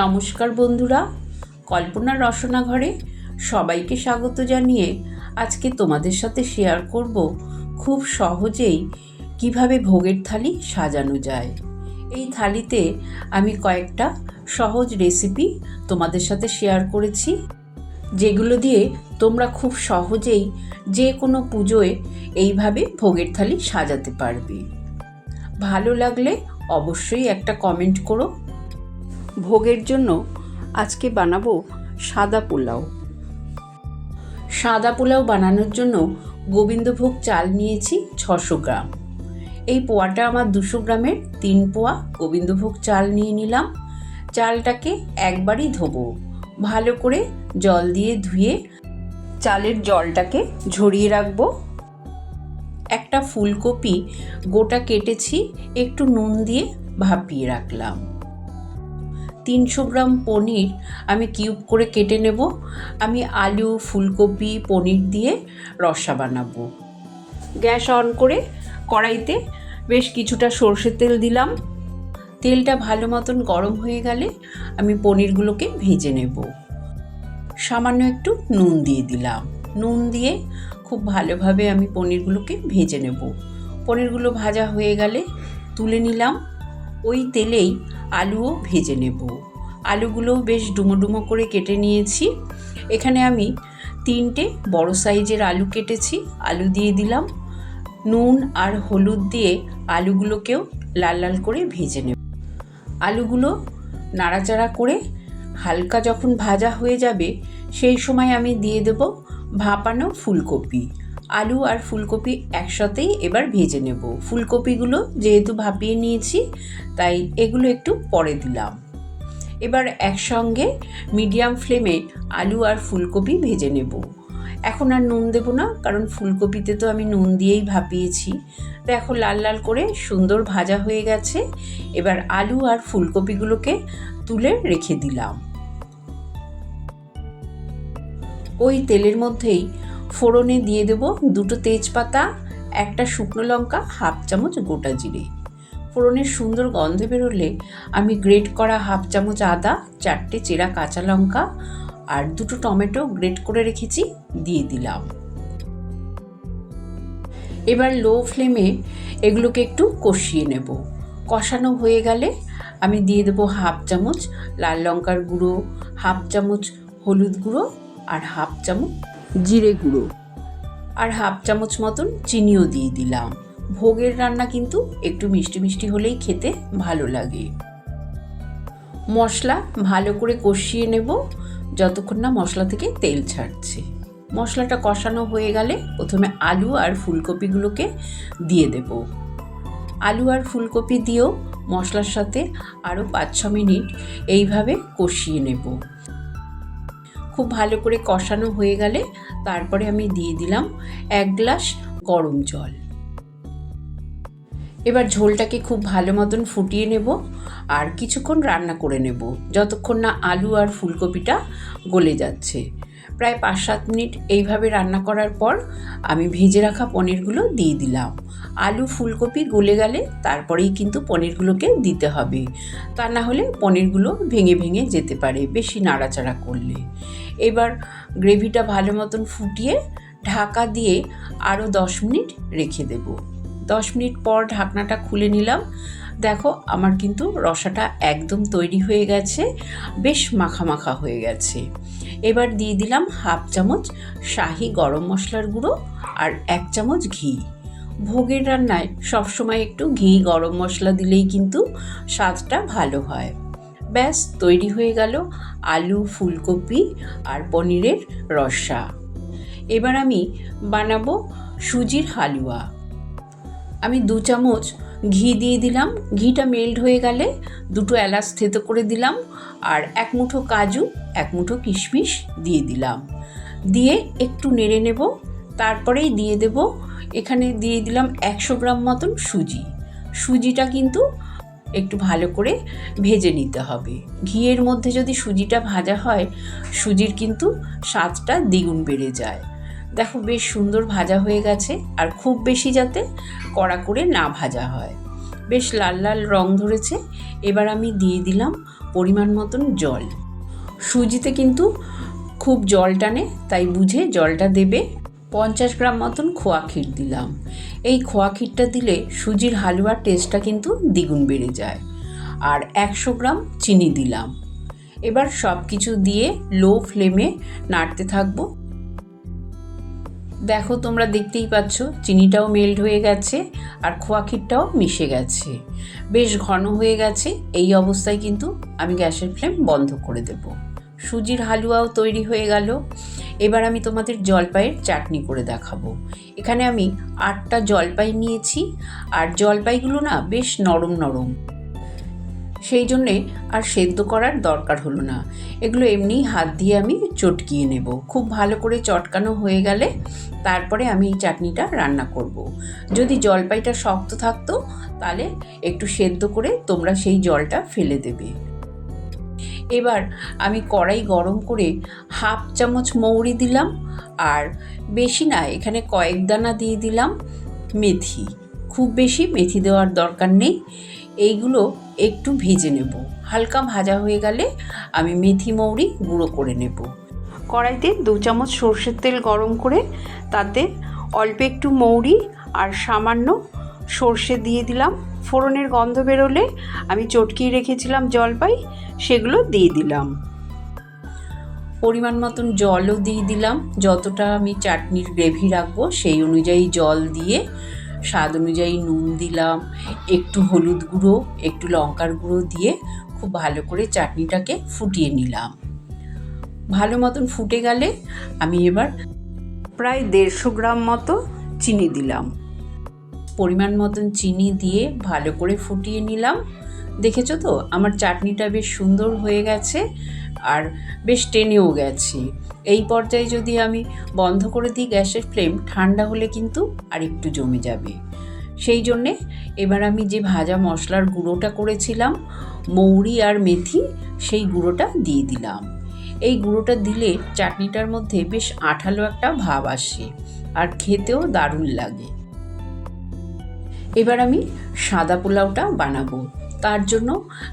নমস্কার বন্ধুরা, কল্পনার রসনা ঘরে সবাইকে স্বাগত জানিয়ে আজকে তোমাদের সাথে শেয়ার করব খুব সহজেই কিভাবে ভোগের থালি সাজানো যায়। এই থালিতে আমি কয়েকটা সহজ রেসিপি তোমাদের সাথে শেয়ার করেছি, যেগুলো দিয়ে তোমরা খুব সহজেই যে কোনো পুজোয় এইভাবে ভোগের থালি সাজাতে পারবে। ভালো লাগলে অবশ্যই একটা কমেন্ট করো। ভোগের জন্য আজকে বানাবো সাদা পোলাও। সাদা পোলাও বানানোর জন্য গোবিন্দভোগ চাল নিয়েছি 600 গ্রাম। এই পোয়াটা আমার 200 গ্রামের 3 পোয়া গোবিন্দভোগ চাল নিয়ে নিলাম। চালটাকে একবারই ধোবো, ভালো করে জল দিয়ে ধুয়ে চালের জলটাকে ঝরিয়ে রাখবো। একটা ফুলকপি গোটা কেটেছি, একটু নুন দিয়ে ভাপিয়ে রাখলাম। 300 গ্রাম পনির আমি কিউব করে কেটে নেব। আমি আলু, ফুলকপি, পনির দিয়ে রসা বানাবো। গ্যাস অন করে কড়াইতে বেশ কিছুটা সরষের তেল দিলাম। তেলটা ভালো মতন গরম হয়ে গেলে আমি পনিরগুলোকে ভেজে নেব। সামান্য একটু নুন দিয়ে দিলাম। নুন দিয়ে খুব ভালোভাবে আমি পনিরগুলোকে ভেজে নেব। পনিরগুলো ভাজা হয়ে গেলে তুলে নিলাম। ওই তেলেই আলুও ভেজে নেব। আলুগুলো বেশ ডুমো ডুমো করে কেটে নিয়েছি। এখানে আমি 3টে বড় সাইজের আলু কেটেছি, আলু দিয়ে দিলাম। নুন আর হলুদ দিয়ে আলুগুলোকেও লাল লাল করে ভেজে নেব। আলুগুলো নাড়াচাড়া করে হালকা যখন ভাজা হয়ে যাবে সেই সময় আমি দিয়ে দেব ভাপানো ফুলকপি। আলু আর ফুলকপি একসাথেই এবার ভেজে নেব। ফুলকপিগুলো যেহেতু ভাপিয়ে নিয়েছি তাই এগুলো একটু পরে দিলাম। এবার একসঙ্গে মিডিয়াম ফ্লেমে আলু আর ফুলকপি ভেজে নেব। এখন আর নুন দেব না, কারণ ফুলকপিতে তো আমি নুন দিয়েই ভাপিয়েছি। দেখো লাল লাল করে সুন্দর ভাজা হয়ে গেছে। এবার আলু আর ফুলকপিগুলোকে তুলে রেখে দিলাম। ওই তেলের মধ্যেই ফোড়নে দিয়ে দেব 2টো তেজপাতা, একটা শুকনো লঙ্কা, 1/2 চামচ গোটা জিরে। ফোড়নের সুন্দর গন্ধ বেরোলে আমি গ্রেট করা 1/2 চামচ আদা, 4টে চেরা কাঁচা লঙ্কা আর 2টো টমেটো গ্রেট করে রেখেছি দিয়ে দিলাম। এবার লো ফ্লেমে এগুলোকে একটু কষিয়ে নেব। কষানো হয়ে গেলে আমি দিয়ে দেব 1/2 চামচ লাল লঙ্কার গুঁড়ো, 1/2 চামচ হলুদ গুঁড়ো আর 1/2 চামচ জিরে গুঁড়ো আর 1/2 চামচ মতন চিনিও দিয়ে দিলাম। ভোগের রান্না কিন্তু একটু মিষ্টি মিষ্টি হলেই খেতে ভালো লাগে। মশলা ভালো করে কষিয়ে নেব যতক্ষণ না মশলা থেকে তেল ছাড়ছে। মশলাটা কষানো হয়ে গেলে প্রথমে আলু আর ফুলকপিগুলোকে দিয়ে দেব। আলু আর ফুলকপি দিয়েও মশলার সাথে আরও 5-6 মিনিট এইভাবে কষিয়ে নেব। খুব ভালো করে কষানো হয়ে গেলে তারপরে আমি দিয়ে দিলাম 1 গ্লাস গরম জল। এবার ঝোলটাকে খুব ভালো মতন ফুটিয়ে নেব আর কিছুক্ষণ রান্না করে নেব, যতক্ষণ না আলু আর ফুলকপিটা গলে যাচ্ছে। প্রায় 5-7 মিনিট এইভাবে রান্না করার পর আমি ভেজে রাখা পনিরগুলো দিয়ে দিলাম। আলু ফুলকপি গলে গেলে তারপরেই কিন্তু পনিরগুলোকে দিতে হবে, তা না হলে পনিরগুলো ভেঙে ভেঙে যেতে পারে বেশি নাড়াচাড়া করলে। এবার গ্রেভিটা ভালো মতন ফুটিয়ে ঢাকা দিয়ে আরও 10 মিনিট রেখে দেব। 10 মিনিট পর ঢাকনাটা খুলে নিলাম। দেখো আমার কিন্তু রসাটা একদম তৈরি হয়ে গেছে, বেশ মাখা মাখা হয়ে গেছে। এবার দিয়ে দিলাম 1/2 চামচ শাহি গরম মশলার গুঁড়ো আর 1 চামচ ঘি। ভোগের রান্নায় সবসময় একটু ঘি গরম মশলা দিলেই কিন্তু স্বাদটা ভালো হয়। ব্যাস তৈরি হয়ে গেল আলু, ফুলকপি আর পনিরের রসা। এবার আমি বানাবো সুজির হালুয়া। আমি 2 চামচ ঘি দিয়ে দিলাম। ঘিটা মেল্ট হয়ে গেলে 2টো এলাচ থেতো করে দিলাম আর 1 মুঠো কাজু, 1 মুঠো কিশমিশ দিয়ে দিলাম। দিয়ে একটু নেড়ে নেব। তারপরেই দিয়ে দেব, এখানে দিয়ে দিলাম 100 গ্রাম মতন সুজি। সুজিটা কিন্তু একটু ভালো করে ভেজে নিতে হবে। ঘিয়ের মধ্যে যদি সুজিটা ভাজা হয় সুজির কিন্তু স্বাদটা দ্বিগুণ বেড়ে যায়। দেখো বেশ সুন্দর ভাজা হয়ে গেছে, আর খুব বেশি যাতে কড়া করে না ভাজা হয়। বেশ লাল লাল রং ধরেছে। এবার আমি দিয়ে দিলাম পরিমাণ মতন জল। সুজিতে কিন্তু খুব জল টানে, তাই বুঝে জলটা দেবে। 50 গ্রাম মতন খোয়া ক্ষীর দিলাম। এই খোয়া ক্ষীরটা দিলে সুজির হালুয়ার টেস্টটা কিন্তু দ্বিগুণ বেড়ে যায়। আর 100 গ্রাম চিনি দিলাম। এবার সব কিছু দিয়ে লো ফ্লেমে নাড়তে থাকবো। দেখো, তোমরা দেখতেই পাচ্ছ চিনিটাও মেল্ট হয়ে গেছে আর খোয়া ক্ষীরটাও মিশে গেছে, বেশ ঘন হয়ে গেছে। এই অবস্থায় কিন্তু আমি গ্যাসের ফ্লেম বন্ধ করে দেব। সুজির হালুয়াও তৈরি হয়ে গেল। এবার আমি তোমাদের জলপাইয়ের চাটনি করে দেখাবো। এখানে আমি 8টা জলপাই নিয়েছি, আর জলপাইগুলো না বেশ নরম নরম, সেই জন্যে আর সেদ্ধ করার দরকার হলো না। এগুলো এমনিই হাত দিয়ে আমি চটকিয়ে নেব। খুব ভালো করে চটকানো হয়ে গেলে তারপরে আমি এই চাটনিটা রান্না করব। যদি জলপাইটা শক্ত থাকতো তাহলে একটু সেদ্ধ করে তোমরা সেই জলটা ফেলে দেবে। এবার আমি কড়াই গরম করে 1/2 চামচ মৌরি দিলাম, আর বেশি না, এখানে কয়েক দানা দিয়ে দিলাম মেথি। খুব বেশি মেথি দেওয়ার দরকার নেই। এইগুলো একটু ভেজে নেব। হালকা ভাজা হয়ে গেলে আমি মেথি মৌরি গুঁড়ো করে নেব। কড়াইতে 2 চামচ সর্ষের তেল গরম করে তাতে অল্প একটু মৌরি আর সামান্য সর্ষে দিয়ে দিলাম। ফোড়নের গন্ধ বেরোলে আমি চটকিয়ে রেখেছিলাম জলপাই, সেগুলো দিয়ে দিলাম। পরিমাণ মতন জলও দিয়ে দিলাম। যতটা আমি চাটনির গ্রেভি রাখবো সেই অনুযায়ী জল দিয়ে, স্বাদ অনুযায়ী নুন দিলাম, একটু হলুদ গুঁড়ো, একটু লঙ্কার গুঁড়ো দিয়ে খুব ভালো করে চাটনিটাকে ফুটিয়ে নিলাম। ভালো মতন ফুটে গেলে আমি এবার প্রায় 150 গ্রাম মতো চিনি দিলাম। পরিমাণ মতন চিনি দিয়ে ভালো করে ফুটিয়ে নিলাম। দেখেছো তো আমার চাটনিটা বেশ সুন্দর হয়ে গেছে আর বেশ টেনেও গেছে। এই পর্যায়ে যদি আমি বন্ধ করে দিই গ্যাসের ফ্লেম, ঠান্ডা হলে কিন্তু আর একটু জমে যাবে। সেই জন্যে এবার আমি যে ভাজা মশলার গুঁড়োটা করেছিলাম, মৌরি আর মেথি, সেই গুঁড়োটা দিয়ে দিলাম। এই গুঁড়োটা দিলে চাটনিটার মধ্যে বেশ আঠালো একটা ভাব আসে আর খেতেও দারুণ লাগে। এবার আমি সাদা পোলাওটা বানাবো। তার জন্য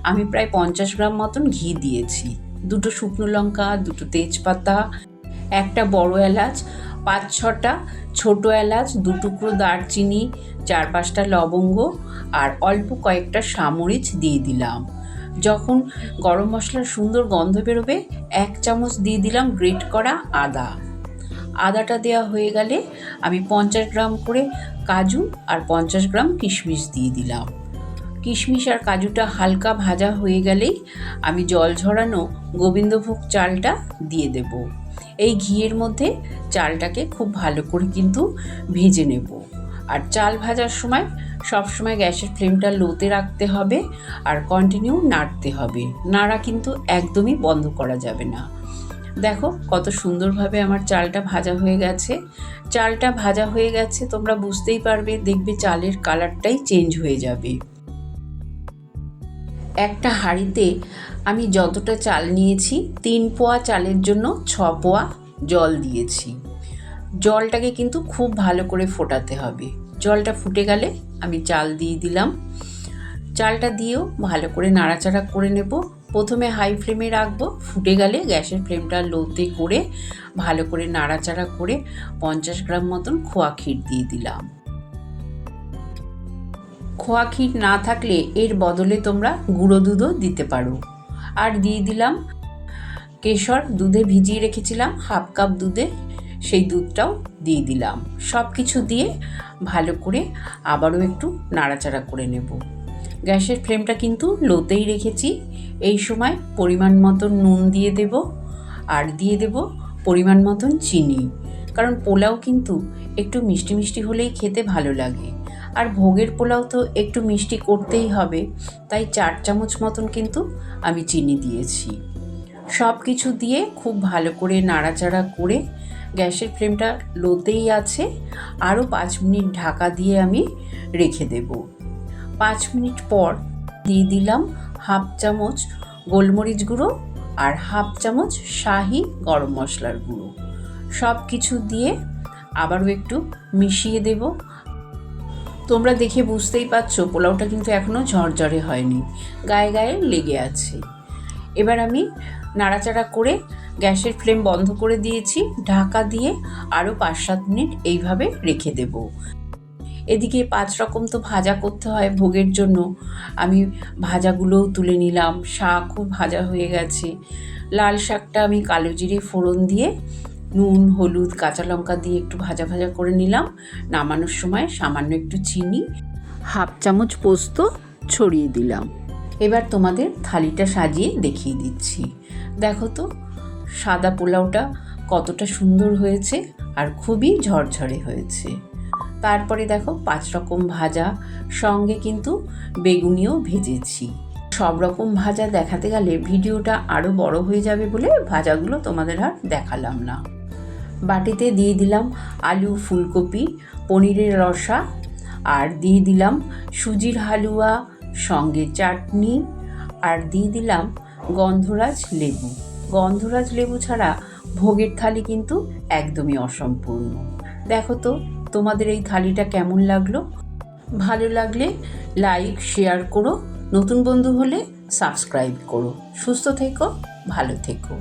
আমি প্রায় 50 গ্রাম মতন ঘি দিয়েছি, 2টো শুকনো লঙ্কা, 2টো তেজপাতা, একটা বড় এলাচ, 5-6টা ছোটো এলাচ, 2 টুকরো দারচিনি, 4-5টা লবঙ্গ আর অল্প কয়েকটা সামরিচ দিয়ে দিলাম। যখন গরম মশলার সুন্দর গন্ধ বেরোবে 1 চামচ দিয়ে দিলাম গ্রেট করা আদা। আদাটা দেওয়া হয়ে গেলে আমি 50 গ্রাম করে কাজু আর 50 গ্রাম কিশমিশ দিয়ে দিলাম। কিশমিশ আর কাজুটা হালকা ভাজা হয়ে গেলেই আমি জল ঝরানো গোবিন্দভোগ চালটা দিয়ে দেব। এই ঘিয়ের মধ্যে চালটাকে খুব ভালো করে কিন্তু ভেজে নেব। আর চাল ভাজার সময় সবসময় গ্যাসের ফ্লেমটা লোতে রাখতে হবে আর কন্টিনিউ নাড়তে হবে। নাড়া কিন্তু একদমই বন্ধ করা যাবে না। দেখো কত সুন্দরভাবে আমার চালটা ভাজা হয়ে গেছে। চালটা ভাজা হয়ে গেছে তোমরা বুঝতেই পারবে, দেখবে চালের কালারটাই চেঞ্জ হয়ে যাবে। একটা হাঁড়িতে আমি যতটা চাল নিয়েছি, 3 পোয়া চালের জন্য 6 পোয়া জল দিয়েছি। জলটাকে কিন্তু খুব ভালো করে ফোটাতে হবে। জলটা ফুটে গেলে আমি চাল দিয়ে দিলাম। চালটা দিয়েও ভালো করে নাড়াচাড়া করে নেব। প্রথমে হাই ফ্লেমে রাখবো, ফুটে গেলে গ্যাসের ফ্লেমটা লোতে করে ভালো করে নাড়াচাড়া করে 50 গ্রাম মতন খোয়া ক্ষীর দিয়ে দিলাম। খোয়া ক্ষীর না থাকলে এর বদলে তোমরা গুঁড়ো দুধও দিতে পারো। আর দিয়ে দিলাম কেশর, দুধে ভিজিয়ে রেখেছিলাম 1/2 কাপ দুধে, সেই দুধটাও দিয়ে দিলাম। সব কিছু দিয়ে ভালো করে আবারও একটু নাড়াচাড়া করে নেব। গ্যাসের ফ্লেমটা কিন্তু লোতেই রেখেছি। এই সময় পরিমাণ মতন নুন দিয়ে দেব আর দিয়ে দেব পরিমাণ মতন চিনি, কারণ পোলাও কিন্তু একটু মিষ্টি মিষ্টি হলেই খেতে ভালো লাগে। আর ভোগের পোলাও তো একটু মিষ্টি করতেই হবে, তাই 4 চামচ মতন কিন্তু আমি চিনি দিয়েছি। সব কিছু দিয়ে খুব ভালো করে নাড়াচাড়া করে গ্যাসের ফ্লেমটা লোতেই আছে। আরও 5 মিনিট ঢাকা দিয়ে আমি রেখে দেব। 5 মিনিট পর দিয়ে দিলাম 1/2 চামচ গোলমরিচ গুঁড়ো আর 1/2 চামচ শাহি গরম মশলার গুঁড়ো। সব কিছু দিয়ে আবারও একটু মিশিয়ে দেব। তোমরা দেখে বুঝতেই পারছো পোলাওটা কিন্তু এখনও ঝরঝরে হয়নি, গায়ে গায়ে লেগে আছে। এবার আমি নাড়াচাড়া করে গ্যাসের ফ্লেম বন্ধ করে দিয়েছি। ঢাকা দিয়ে আরও 5-7 মিনিট এইভাবে রেখে দেব। এদিকে 5 রকম তো ভাজা করতে হয় ভোগের জন্য। আমি ভাজাগুলোও তুলে নিলাম। শাকও ভাজা হয়ে গেছে। লাল শাকটা আমি কালো জিরে ফোড়ন দিয়ে নুন, হলুদ, কাঁচা লঙ্কা দিয়ে একটু ভাজা ভাজা করে নিলাম। নামানোর সময় সামান্য একটু চিনি, 1/2 চামচ পোস্ত ছড়িয়ে দিলাম। এবার তোমাদের থালিটা সাজিয়ে দেখিয়ে দিচ্ছি। দেখো তো সাদা পোলাওটা কতটা সুন্দর হয়েছে আর খুবই ঝরঝরে হয়েছে। তারপরে দেখো 5 রকম ভাজা, সঙ্গে কিন্তু বেগুনিও ভেজেছি। সব রকম ভাজা দেখাতে গেলে ভিডিওটা আরও বড় হয়ে যাবে বলে ভাজাগুলো তোমাদের আর দেখালাম না। বাটিতে দিয়ে দিলাম আলু, ফুলকপি, পনিরের রসা, আর দিয়ে দিলাম সুজির হালুয়া, সঙ্গে চাটনি, আর দিয়ে দিলাম গন্ধরাজ লেবু। গন্ধরাজ লেবু ছাড়া ভোগের থালি কিন্তু একদমই অসম্পূর্ণ। দেখো তো তোমাদের এই থালিটা কেমন লাগলো? ভালো লাগলে লাইক, শেয়ার করো। নতুন বন্ধু হলে সাবস্ক্রাইব করো। সুস্থ থেকো, ভালো থেকো।